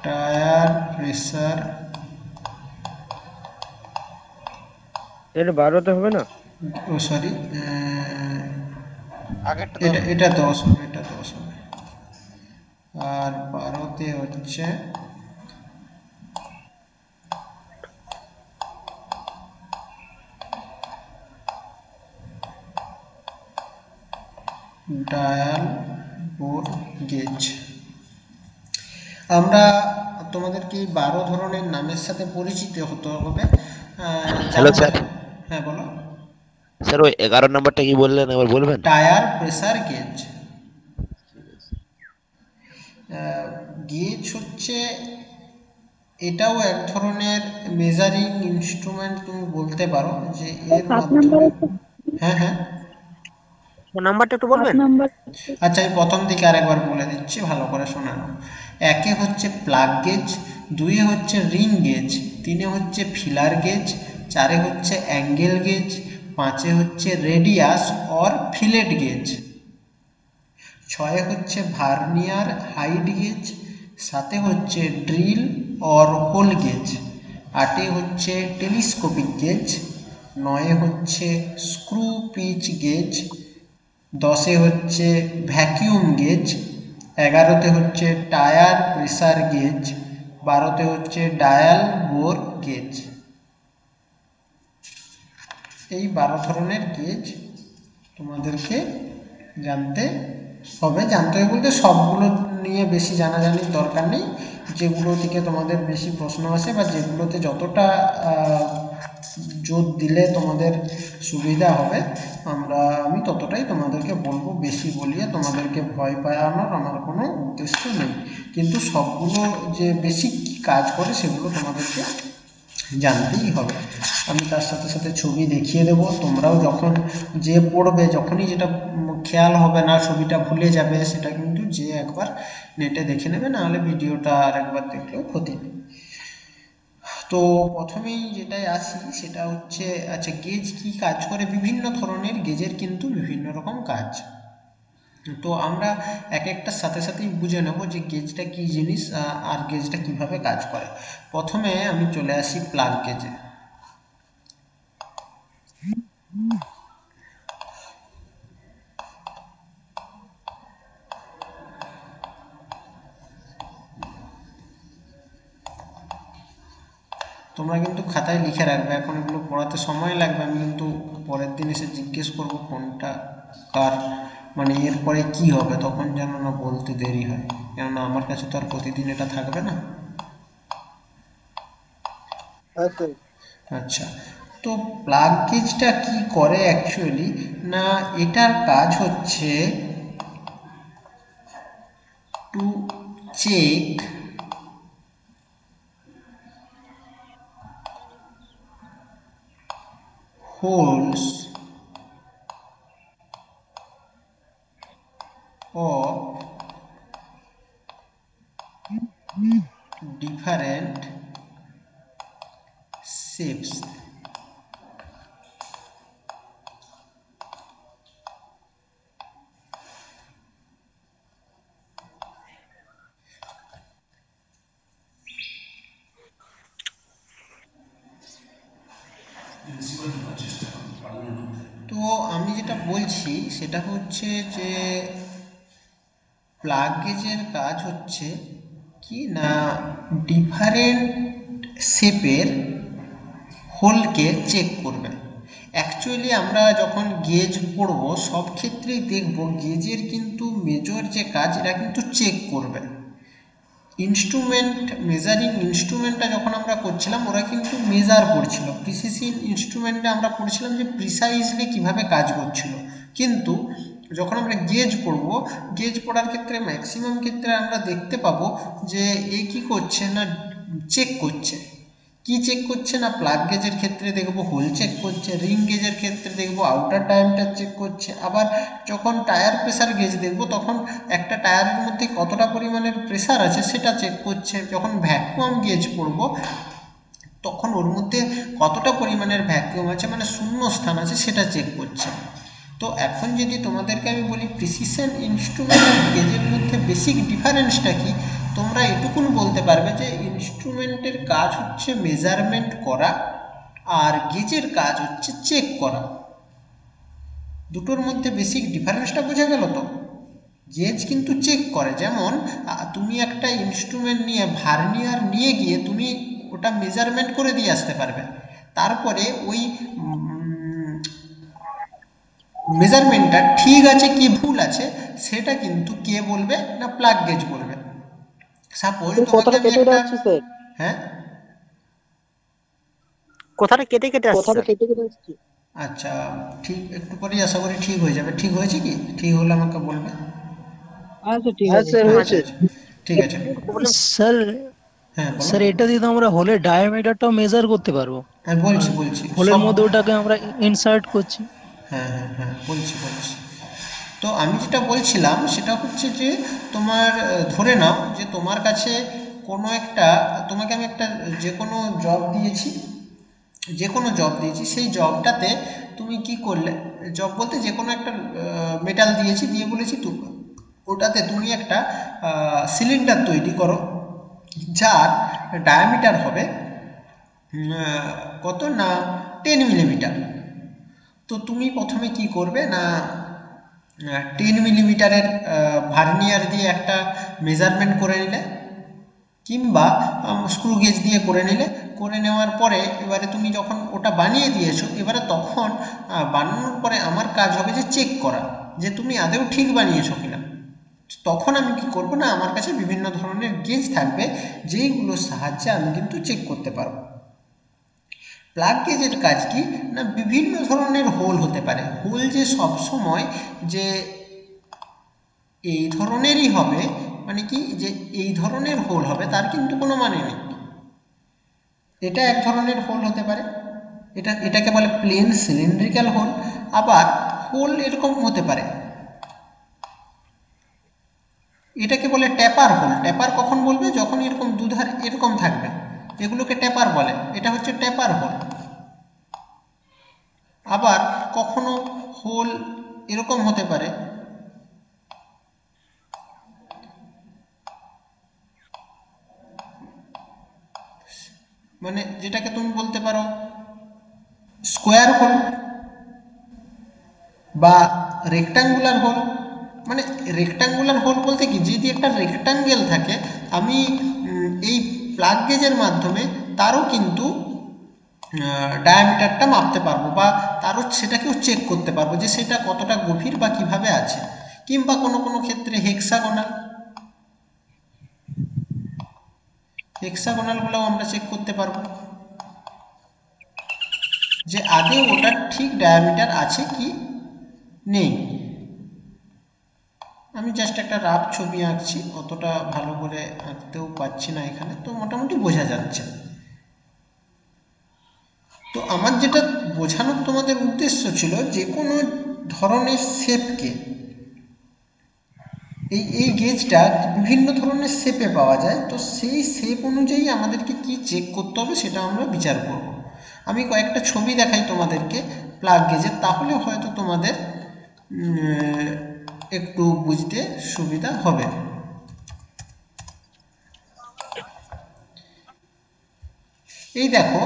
টায়ার প্রেসার। এটা 12তে হবে না? ও সরি, আগেরটা এটা এটা 10 হবে, এটা 10 হবে। আর 12-তে হচ্ছে ডায়াল বোর গেজ। আমরা তোমাদেরকে এই 12 ধরনের নামের সাথে পরিচিত হতে হবে। Hello sir. হ্যাঁ বলো। স্যার ওই 11 নম্বরটা কি বললেন একবার বলবেন? Tyre pressure gauge. গেজ হচ্ছে, এটাও এক ধরনের মেজারিং ইনস্ট্রুমেন্ট, তুমি বলতে পারো যে এর মাধ্যমে। হ্যাঁ হ্যাঁ, নাম্বারটা একটু বলবেন? আচ্ছা আমি প্রথম দিকে আরেকবার বলে দিচ্ছি, ভালো করে শোনানো। 1-এ হচ্ছে প্লাগ গেজ, 2-এ হচ্ছে রিং গেজ, 3-এ হচ্ছে ফিলার গেজ, 4-এ হচ্ছে অ্যাঙ্গেল গেজ, 5-এ হচ্ছে রেডিয়াস অর ফিলেট গেজ, 6-এ হচ্ছে ভার্নিয়ার হাইট গেজ, 7-এ হচ্ছে ড্রিল অর হোল গেজ, 8-এ হচ্ছে টেলিস্কোপিক গেজ, 9-এ হচ্ছে স্ক্রু পিচ গেজ, 10-এ হচ্ছে ভ্যাকিউম গেজ, 11-তে হচ্ছে টায়ার প্রেসার গেজ, 12-তে হচ্ছে ডায়াল বোর গেজ। এই 12 ধরনের গেজ তোমাদেরকে জানতে হবে। জানতে হবে বলতে সবগুলো নিয়ে বেশি জানাজানির দরকার নেই, যেগুলো থেকে তোমাদের বেশি প্রশ্ন আসে বা যেগুলোতে যতটা জোর দিলে তোমাদের সুবিধা হবে আমি ততটাই তোমাদেরকে বলবো, বেশি বলিয়ে তোমাদেরকে ভয় পাওয়ানোর আমার কোনো উদ্দেশ্য নেই। কিন্তু সবগুলো যে বেসিক কাজ করে সেগুলো তোমাদেরকে জানতেই হবে। আমি তার সাথে সাথে ছবি দেখিয়ে দেবো, তোমরাও যখন যে পড়বে যখনই যেটা খেয়াল হবে না, ছবিটা ভুলে যাবে, সেটা কিন্তু যে একবার নেটে দেখে নেবে, নাহলে ভিডিওটা আর একবার দেখলেও ক্ষতি নেই। তো প্রথমেই যেটাই আসি সেটা হচ্ছে, আচ্ছা গেজ কি কাজ করে? বিভিন্ন ধরনের গেজের কিন্তু বিভিন্ন রকম কাজ। তো আমরা এক একটার সাথে সাথেই বুঝে নেব যে গেজটা কি জিনিস আর গেজটা কিভাবে কাজ করে। প্রথমে আমি চলে আসি প্লাগ গেজে। তোমরা কিন্তু খাতায় লিখে রাখবে, এখন এগুলো পড়াতে সময় লাগবে, আমি কিন্তু পরের দিন এসে জিজ্ঞেস করবো কোনটা কার, মানে এরপরে কি হবে, তখন যেন না বলতে দেরি হয়, কেননা আমার কাছে তো আর প্রতিদিন এটা থাকবে না। আচ্ছা, তো প্লাগ গেজটা কি করে অ্যাকচুয়ালি, না এটার কাজ হচ্ছে to check holes of different shapes। তো আমি যেটা বলছি সেটা হচ্ছে যে প্লাগ গেজের কাজ হচ্ছে কি না, ডিফারেন্ট শেপের হোলকে চেক করবে। অ্যাকচুয়ালি আমরা যখন গেজ পড়ব সব ক্ষেত্রেই দেখব গেজের কিন্তু মেজর যে কাজ এটা কিন্তু চেক করবে। ইনস্ট্রুমেন্ট, মেজারিং ইনস্ট্রুমেন্টটা যখন আমরা করছিলাম ওরা কিন্তু মেজার করছিল, প্রিসিশন ইনস্ট্রুমেন্টে আমরা পড়ছিলাম যে প্রিসাইজলি কিভাবে কাজ করছিল। কিন্তু যখন আমরা গেজ পড়ব, গেজ পড়ার ক্ষেত্রে ম্যাক্সিমাম ক্ষেত্রে আমরা দেখতে পাবো যে এ কি করছে না চেক করছে। কি চেক করছে না, প্লাগ গেজের ক্ষেত্রে দেখব হোল চেক করছে, রিং গেজের ক্ষেত্রে দেখব আউটার ডায়ামিটার চেক করছে, আবার যখন টায়ার প্রেসার গেজ দেখব তখন একটা টায়ারের মধ্যে কতটা পরিমাণের প্রেসার আছে সেটা চেক করছে, যখন ভ্যাকুয়াম গেজ পড়ব তখন ওর মধ্যে কতটা পরিমাণের ভ্যাকুয়াম আছে মানে শূন্য স্থান আছে সেটা চেক করছে। তো এখন যদি তোমাদেরকে আমি বলি প্রিসিশন ইনস্ট্রুমেন্ট আর গেজের মধ্যে বেসিক ডিফারেন্সটা কি, তোমরা এটুকুন বলতে পারবে যে ইনস্ট্রুমেন্টের কাজ হচ্ছে মেজারমেন্ট করা আর গেজের কাজ হচ্ছে চেক করা। দুটোর মধ্যে বেসিক ডিফারেন্সটা বোঝা গেল তো? গেজ কিন্তু চেক করে, যেমন তুমি একটা ইনস্ট্রুমেন্ট নিয়ে ভার্নিয়ার নিয়ে গিয়ে তুমি ওটা মেজারমেন্ট করে দিয়ে আসতে পারবে, তারপরে ওই মেজারমেন্টটা ঠিক আছে কি ভুল আছে সেটা কিন্তু কে বলবে না প্লাগ গেজ বলবে। সাপোজ তোমাকে আমি একটা, হ্যাঁ কথাটা কেটে কেটে আসছে স্যার। আচ্ছা ঠিক, একটু পরেই আশা করি ঠিক হয়ে যাবে। ঠিক হয়েছে কি? ঠিক হলে আমাকে বলবে। আচ্ছা ঠিক আছে। আচ্ছা ঠিক আছে, স্যার হ্যাঁ বলো। স্যার এটা দিয়ে তো আমরা হোলের ডায়ামিটারটাও মেজার করতে পারবো। হ্যাঁ বলছি হোলের সব, মধ্যে ওটাকে আমরা ইনসার্ট করছি। হ্যাঁ বলছি। তো আমি যেটা বলছিলাম সেটা হচ্ছে যে তোমার ধরে নাও যে তোমার কাছে কোনো একটা, তোমাকে আমি একটা যে কোনো জব দিয়েছি, সেই জবটাতে তুমি কি করলে, জব বলতে যে কোনো একটা মেটাল দিয়েছি, দিয়ে বলেছি ওটাতে তুমি একটা সিলিন্ডার তৈরি করো যার ডায়ামিটার হবে কত না 10 মিলিমিটার। তো তুমি প্রথমে কি করবে না 10 মিলিমিটারের ভার্নিয়ার দিয়ে একটা মেজারমেন্ট করে নিলে, কিংবা স্ক্রু গেজ দিয়ে করে নিলে, করে নেওয়ার পরে এবারে তুমি যখন ওটা বানিয়ে দিয়েছো, এবারে তখন বানানোর পরে আমার কাজ হবে যে চেক করা যে তুমি আদৌ ঠিক বানিয়েছো কিনা। তখন আমি কি করব না, আমার কাছে বিভিন্ন ধরনের গেজ থাকবে যেইগুলোর সাহায্যে আমি কিন্তু চেক করতে পারবো। প্লাগ গেজের কাজ কি না, বিভিন্ন ধরনের হোল হতে পারে। হোল যে সব সময় যে এই ধরনেরই হবে, মানে কি যে এই ধরনের হোল হবে তার কিন্তু কোনো মানে নেই। এটা এক ধরনের হোল হতে পারে, এটাকে বলে প্লেন সিলিন্ড্রিক্যাল হোল। আবার হোল এরকম হতে পারে, এটাকে বলে ট্যাপার হোল। ট্যাপার কখন বলবে, যখন এরকম দুধার এরকম থাকবে, এগুলোকে ট্যাপার বলে। এটা হচ্ছে ট্যাপার হোল। আবার কখনো হোল এরকম হতে পারে, মানে যেটাকে তুমি বলতে পারো স্কোয়ার হোল বা রেক্টাঙ্গুলার হোল। মানে রেক্টাঙ্গুলার হোল বলতে কি, যদি একটা রেক্টাঙ্গেল থাকে, আমি এই প্লাগ গেজের মাধ্যমে তারও কিন্তু ডায়ামিটারটা মাপতে পারবো, বা তারও সেটাকেও চেক করতে পারবো যে সেটা কতটা গভীর বা কিভাবে আছে। কিংবা কোনো কোনো ক্ষেত্রে হেক্সাগোনালগুলোও আমরা চেক করতে পারবো যে আদৌ ওটার ঠিক ডায়ামিটার আছে কি নেই। আমি জাস্ট একটা রাফ ছবি আঁকছি, অতটা ভালো করে আঁকতেও পারছি না এখানে, তো মোটামুটি বোঝা যাচ্ছে। তো আমার যেটা বোঝানোর তোমাদের উদ্দেশ্য ছিল, যে কোনো ধরনের শেপকে, এই গেজটা বিভিন্ন ধরনের শেপে পাওয়া যায়, তো সেই শেপ অনুযায়ী আমাদেরকে কি চেক করতে হবে সেটা আমরা বিচার করব। আমি কয়েকটা ছবি দেখাই তোমাদেরকে প্লাগ গেজের, তাহলে হয়তো তোমাদের একটু বুঝতে সুবিধা হবে। এই দেখো,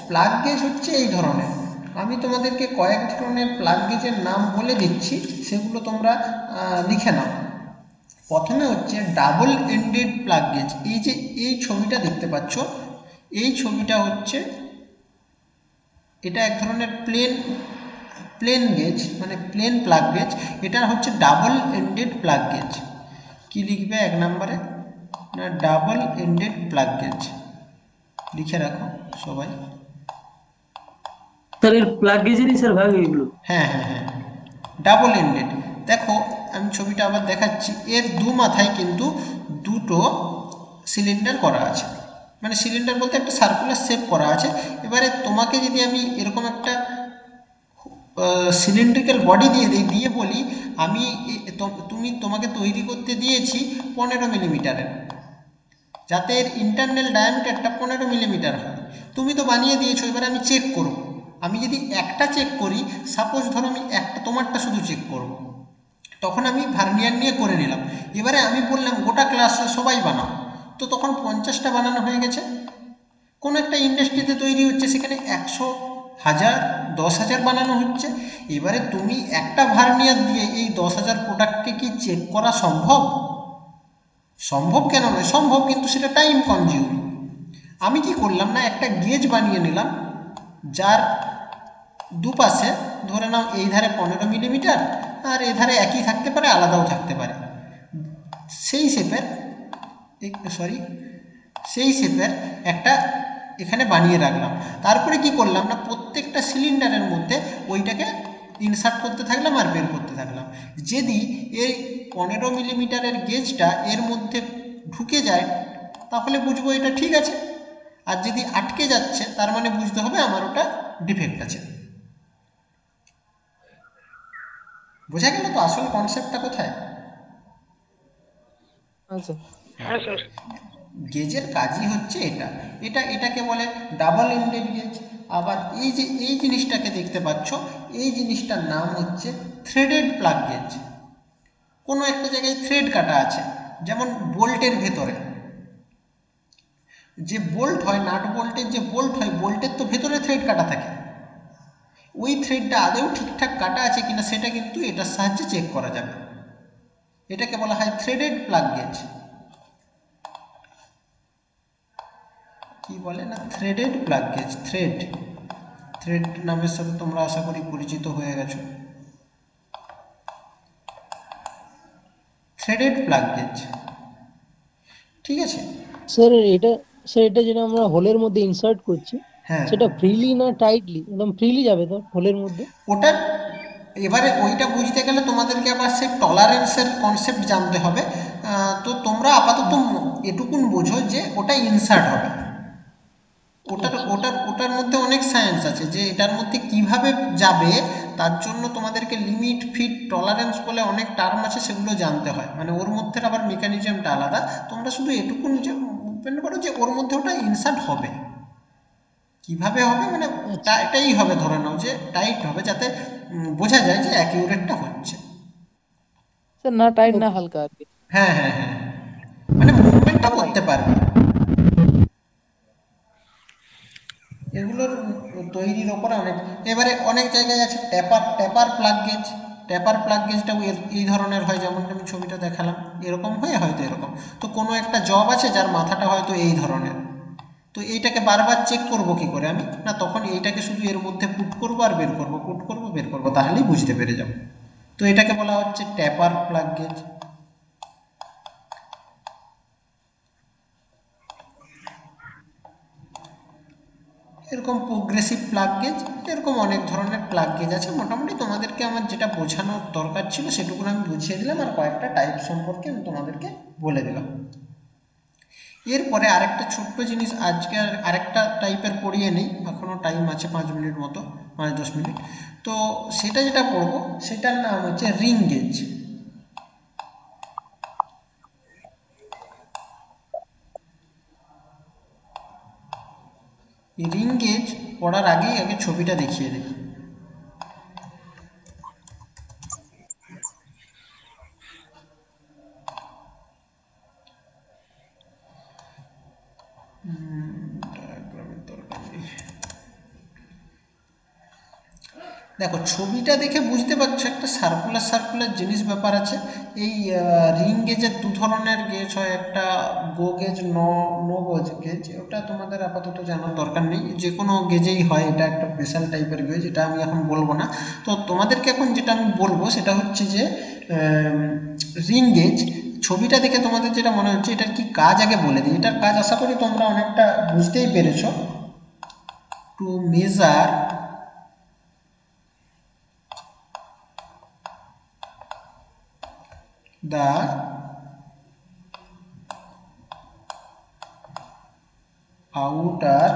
প্লাগ গেজ হচ্ছে এই ধরনের। আমি তোমাদেরকে কয়েক ধরনের প্লাগ গেজের নাম বলে দিচ্ছি, সেগুলো তোমরা লিখে নাও। প্রথমে হচ্ছে ডাবল এন্ডেড প্লাগ গেজ। এই যে এই ছবিটা দেখতে পাচ্ছ, এই ছবিটা হচ্ছে, এটা এক ধরনের প্লেন গেজ, মানে প্লেন প্লাগ গেজ। এটা হচ্ছে ডাবল এন্ডেড প্লাগ গেজ। কি লিখবে এক নম্বরে না, ডাবল এন্ডেড প্লাগ গেজ লিখে রাখো সবাই। স্যার এর প্লাগ গেজেরই স্যার ভাগ এগুলো? হ্যাঁ হ্যাঁ হ্যাঁ, ডাবল এন্ডেড। দেখো আমি ছবিটা আবার দেখাচ্ছি, এর দু মাথায় কিন্তু দুটো সিলিন্ডার করা আছে, মানে সিলিন্ডার বলতে একটা সার্কুলার শেপ করা আছে। এবারে তোমাকে যদি আমি এরকম একটা সিলিন্ড্রিক্যাল বডি দিয়ে বলি, আমি তোমাকে তৈরি করতে দিয়েছি 15 মিলিমিটারের, যাতে এর ইন্টারনাল ডায়ামিটারটা 15 মিলিমিটার হয়। তুমি তো বানিয়ে দিয়েছো, এবারে আমি চেক করব। আমি যদি একটা চেক করি, সাপোজ ধরো আমি একটা তোমারটা শুধু চেক করব, তখন আমি ভার্নিয়ার নিয়ে করে নিলাম। এবারে আমি বললাম গোটা ক্লাসে সবাই বানাও, তো তখন 50টা বানানো হয়ে গেছে। কোনো একটা ইন্ডাস্ট্রিতে তৈরি হচ্ছে, সেখানে 100, 1000, 10,000 বানানো হচ্ছে। এবারে তুমি একটা ভার্নিয়ার দিয়ে এই 10,000 প্রোডাক্টকে কি চেক করা সম্ভব? সম্ভব কেন নয়, সম্ভব, কিন্তু সেটা টাইম কনজিউমিং। আমি কি করলাম না, একটা গেজ বানিয়ে নিলাম, যার দুপাশে ধরে নাও এই ধারে 15 মিলিমিটার আর এই ধারে একই থাকতে পারে, আলাদাও থাকতে পারে, সেই শেপের একটা এখানে বানিয়ে রাখলাম। তারপরে কি করলাম না, প্রত্যেকটা সিলিন্ডারের মধ্যে ওইটাকে ইনসার্ট করতে থাকলাম আর বের করতে থাকলাম। যদি এই 15 মিলিমিটারের গেজটা এর মধ্যে ঢুকে যায়, তাহলে বুঝবো এটা ঠিক আছে। আর যদি আটকে যাচ্ছে, তার মানে বুঝতে হবে আমার ওটা ডিফেক্ট আছে। বোঝা গেল তো আসল কনসেপ্টটা কোথায়? আচ্ছা গেজের কাজই হচ্ছে এটাকে বলে ডাবল এন্ডেড গেজ। আবার এই জিনিসটাকে দেখতে পাচ্ছ, এই জিনিসটার নাম হচ্ছে থ্রেডেড প্লাগ গেজ। কোনো একটা জায়গায় থ্রেড কাটা আছে, যেমন বোল্টের ভেতরে যে বোল্ট হয়, নাট বোল্টের যে বোল্ট হয়, বোল্টের তো ভেতরে থ্রেড কাটা থাকে। ওই থ্রেডটা আদৌ ঠিকঠাক কাটা আছে কিনা সেটা কিন্তু এটার সাহায্যে চেক করা যাবে। এটাকে বলা হয় থ্রেডেড প্লাগ গেজ। কি বলে না, থ্রেডেড প্লাগ গেজ। থ্রেড নামের সাথে তোমরা আশা করি পরিচিত হয়ে গেছো। Thread threaded plug gauge. ঠিক আছে। স্যার এটা যেটা আমরা হোলের মধ্যে ইনসার্ট করছি, হ্যাঁ, সেটা ফ্রিলি না টাইটলি, একদম ফ্রিলি যাবে তো হোলের মধ্যে? ওটা এবারে ওইটা বুঝতে গেলে তোমাদেরকে আবার সেই টলারেন্সের কনসেপ্ট জানতে হবে। তো তোমরা আপাতত এটুকুন বোঝো যে ওটা ইনসার্ট হবে। ওটার মধ্যে অনেক সায়েন্স আছে, যে এটার মধ্যে কিভাবে যাবে তার জন্য তোমাদেরকে লিমিট, ফিট, টলারেন্স বলে অনেক টার্ম আছে, সেগুলো জানতে হয়। মানে ওর মধ্যে আবার মেকানিজমটা আলাদা। তোমরা শুধু এটুকুন যে ডিপেন্ড করো যে ওর মধ্যে ওটা ইনসার্ট হবে। কিভাবে হবে মানে এটাই হবে, ধরে নাও যে টাইট হবে, যাতে বোঝা যায় যে অ্যাকিউরেটটা হচ্ছে। স্যার না টাইট না হালকা আর কি। হ্যাঁ হ্যাঁ হ্যাঁ, মানে মুভমেন্টটা করতে পারবে। এগুলোর তৈরির ওপরে অনেক, এবারে অনেক জায়গায় আছে ট্যাপার প্লাগ গেজ। ট্যাপার প্লাগ গেজটাও এই ধরনের হয়, যেমন আমি ছবিটা দেখালাম, এরকম হয় হয়তো এরকম। তো কোনো একটা জব আছে যার মাথাটা হয়তো এই ধরনের, তো এইটাকে বারবার চেক করব কি করে আমি, না তখন এইটাকে শুধু এর মধ্যে পুট করবো আর বের করবো, পুট করবো বের করবো, তাহলেই বুঝতে পেরে যাব। তো এটাকে বলা হচ্ছে ট্যাপার প্লাগ গেজ। এরকম প্রোগ্রেসিভ প্লাগ গেজ, এরকম অনেক ধরনের প্লাগ গেজ আছে। মোটামুটি তোমাদেরকে আমার যেটা বোঝানোর দরকার ছিল সেটুকু আমি বুঝিয়ে দিলাম, আর কয়েকটা টাইপ সম্পর্কে আমি তোমাদেরকে বলে দিলাম। এরপরে আরেকটা ছোট্ট জিনিস আজকে আরেকটা টাইপের পড়িয়ে নিই, এখনও টাইম আছে 5 মিনিট মতো, 5-10 মিনিট। তো সেটা যেটা পড়বো সেটার নাম হচ্ছে রিং গেজ। রিং গেজ পড়ার আগে ছবিটা দেখিয়ে দিই। দেখো ছবিটা দেখে বুঝতে পারছো একটা সার্কুলার জিনিস ব্যাপার আছে। এই রিং গেজের দু ধরনের গেজ হয়, একটা গো গেজ, নো গেজ। ওটা তোমাদের আপাতত জানার দরকার নেই, যে কোনো গেজেই হয়, এটা একটা স্পেশাল টাইপের গেজ, এটা আমি এখন বলবো না। তো তোমাদেরকে এখন যেটা আমি বলবো সেটা হচ্ছে যে রিং গেজ ছবিটা দেখে তোমাদের যেটা মনে হচ্ছে এটার কি কাজ আগে বলে দিই। এটার কাজ আশা করি তোমরা অনেকটা বুঝতেই পেরেছো। To measure the outer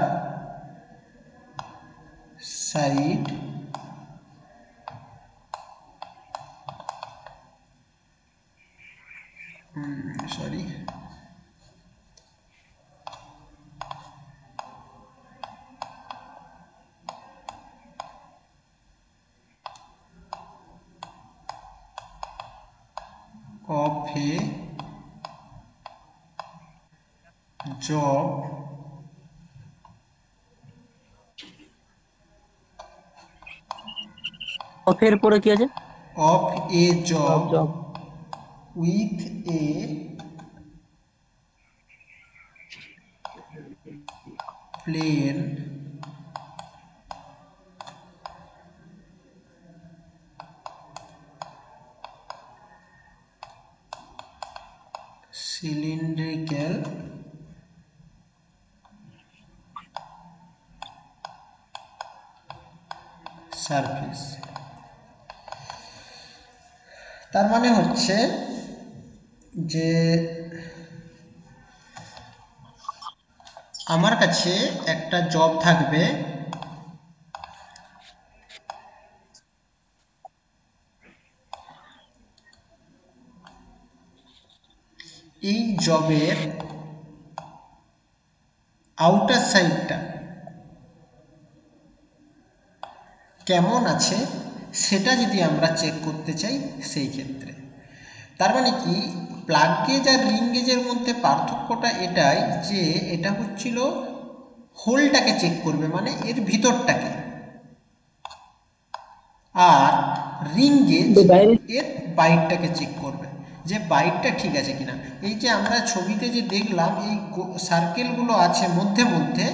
side of a job ফের পরে কি আছে? of a job job with a plane cylindrical surface। তার মানে হচ্ছে যে আমার কাছে একটা জব থাকবে, এই জবের আউটার সাইডটা কেমন আছে সেটা যদি আমরা চেক করতে চাই সেই ক্ষেত্রে। তার মানে কি, প্লাগ গেজ আর রিং গেজের মধ্যে পার্থক্যটা এটাই যে এটা হচ্ছিল হোলটাকে চেক করবে, মানে এর ভিতরটাকে, আর রিং গেজ এর বাইরটাকে চেক করবে যে বাইরটা ঠিক আছে কিনা। এই যে আমরা ছবিতে যে দেখলাম এই সার্কেলগুলো আছে মধ্যে মধ্যে,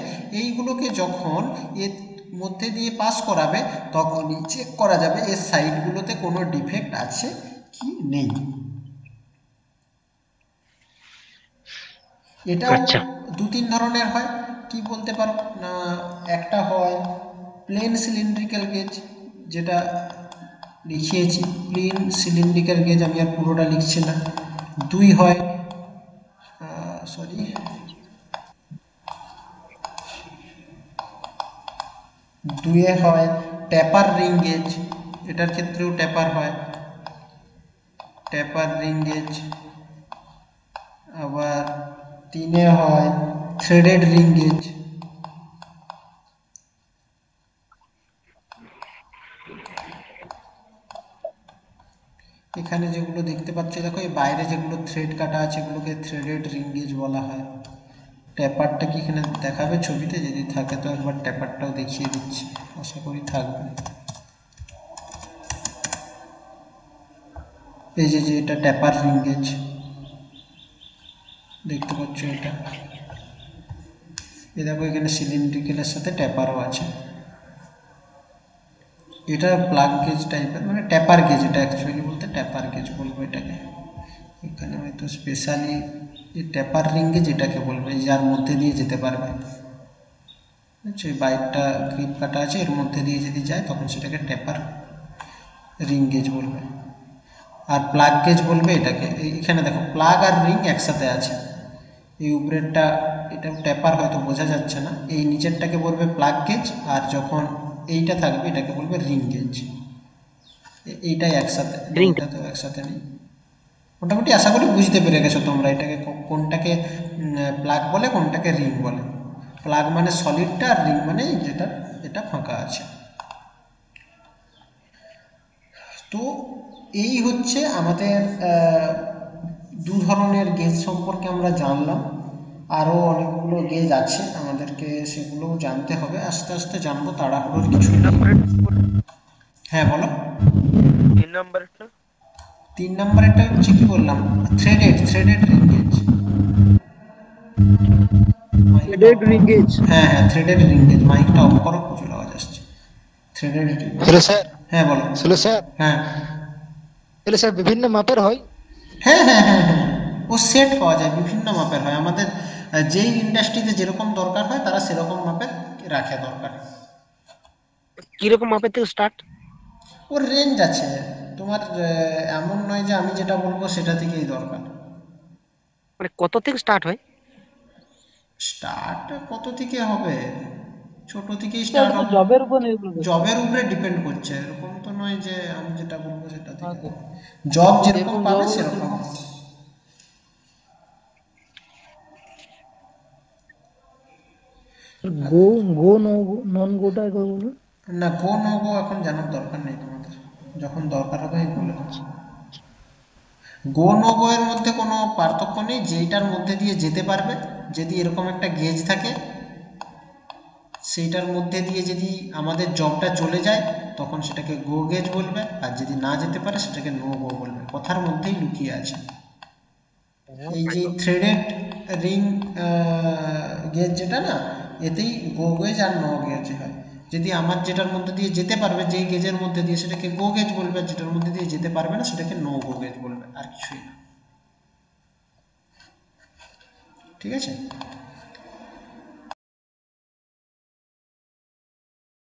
এইগুলোকে যখন এর মধ্যে দিয়ে পাস করাবে তখনই চেক করা যাবে এর সাইডগুলোতে কোনো ডিফেক্ট আছে কি নেই। এটাও আচ্ছা। দু তিন ধরনের হয়। কি বলতে পারো না, একটা হয় প্লেন সিলিন্ড্রিক্যাল গেজ, যেটা লিখিয়েছি প্লেন সিলিন্ড্রিক্যাল গেজ, আমি আর পুরোটা লিখছি না। দুই হয় সরি দুয়ে হয় ট্যাপার রিং গেজ, এটার ক্ষেত্রেও ট্যাপার হয়, ট্যাপার রিং গেজ। আবার তিনে হয় থ্রেডেড রিং গেজ। এখানে যেগুলো দেখতে পাচ্ছ দেখো, এই বাইরে যেগুলো থ্রেড কাটা আছে এগুলোকে থ্রেডেড রিং গেজ বলা হয়। ট্যাপারটা কি এখানে দেখাবে ছবিতে? যদি থাকে তো একবার ট্যাপারটাও দেখিয়ে দিচ্ছি, আশা করি থাকবে। এই যে যে এটা ট্যাপার রিং গেজ দেখতে পাচ্ছ, এটা এই দেখো এখানে সিলিন্ড্রিক্যালের সাথে ট্যাপারও আছে। এটা প্লাগ গেজ টাইপের, মানে ট্যাপার গেজ, এটা অ্যাকচুয়ালি বলতে ট্যাপার গেজ বলবো এটাকে। এখানে হয়তো স্পেশালি এই ট্যাপার রিং গেজ এটাকে বলবে, যার মধ্যে দিয়ে যেতে পারবে। আচ্ছা, এই বাইকটা গ্রিপ কাটা আছে, এর মধ্যে দিয়ে যদি যায় তখন সেটাকে ট্যাপার রিং গেজ বলবে। আর প্লাগ গেজ বলবে এটাকে। এখানে দেখো প্লাগ আর রিং একসাথে আছে। এই উপরেরটা এটা ট্যাপার হয়তো বোঝা যাচ্ছে না, এই নিচেরটাকে বলবে প্লাগ গেজ, আর যখন এইটা থাকবে এটাকে বলবে রিং গেজ। এইটাই একসাথে, এটা তো একসাথে নেই। মোটামুটি আশা করি বুঝতে পেরে গেছো তোমরা এটাকে কোনটাকে প্লাগ বলে, কোনটাকে রিং বলে। প্লাগ মানে সলিডটা, আর রিং মানে যেটা এটা ফাঁকা আছে। তো এই হচ্ছে আমাদের দু ধরনের গেজ সম্পর্কে আমরা জানলাম। আরও অনেকগুলো গেজ আছে, আমাদেরকে সেগুলোও জানতে হবে, আস্তে আস্তে জানবো, তাড়াহুড়োর কিছু নেই। হ্যাঁ বলো। 3 নম্বরটা? 3 নম্বরেরটা হচ্ছে কি বললাম, threaded ring gauge. Threaded ring gauge. হ্যাঁ হ্যাঁ, থ্রেডেড রিং গেজ। মাইকটা অফ করো, প্রচুর আওয়াজ আসছে। Threaded ring. Hello sir. হ্যাঁ বলো। Hello sir. হ্যাঁ হ্যালো স্যার, বিভিন্ন মাপের হয়? হ্যাঁ হ্যাঁ হ্যাঁ হ্যাঁ, ও সেট পাওয়া যায়, বিভিন্ন মাপের হয়। আমাদের যেই ইন্ডাস্ট্রিতে যেরকম দরকার হয় তারা সেরকম মাপের রাখে দরকার। কিরকম মাপের থেকে স্টার্ট? ওর রেঞ্জ আছে তোমার, এমন নয় যে আমি যেটা বলবো সেটা থেকেই দরকার। মানে কত থেকে স্টার্ট হয়? স্টার্ট কত থেকে হবে, ছোট থেকেই এটা স্টার্ট তো হবে। জবের উপর নির্ভর করছে। জবের উপরে ডিপেন্ড করছে, এরকম তো নয় যে আমি যেটা বলবো সেটা হ্যাঁ থেকে তো। হবে। জব যেরকম যেরকম পাবে জব হবে সেরকম সেরকম। হবে। গো গো নো নন গোটা একবার বলুন। না, গো নো গো এখন জানার দরকার নেই তোমাদের, যখন দরকার হবে আমি বলে দেবো। গো নো গো এর মধ্যে কোনো পার্থক্য নেই, যেইটার মধ্যে দিয়ে যেতে পারবে। যদি এরকম একটা গেজ থাকে, সেইটার মধ্যে দিয়ে যদি আমাদের জবটা চলে যায় তখন সেটাকে গো গেজ বলবে, আর যদি না যেতে পারে সেটাকে নো গো বলবে। কথার মধ্যেই লুকিয়ে আছে। এই যে থ্রেডেড রিং গেজ যেটা না, এতেই গো গেজ আর নো গেজ হয়। যদি আমার যেটার মধ্যে দিয়ে যেতে পারবে, যেই গেজের মধ্যে দিয়ে, সেটাকে গো গেজ বলবে, আর যেটার মধ্যে দিয়ে যেতে পারবে না সেটাকে নো গো গেজ বলবে, আর কিছুই না। ঠিক আছে।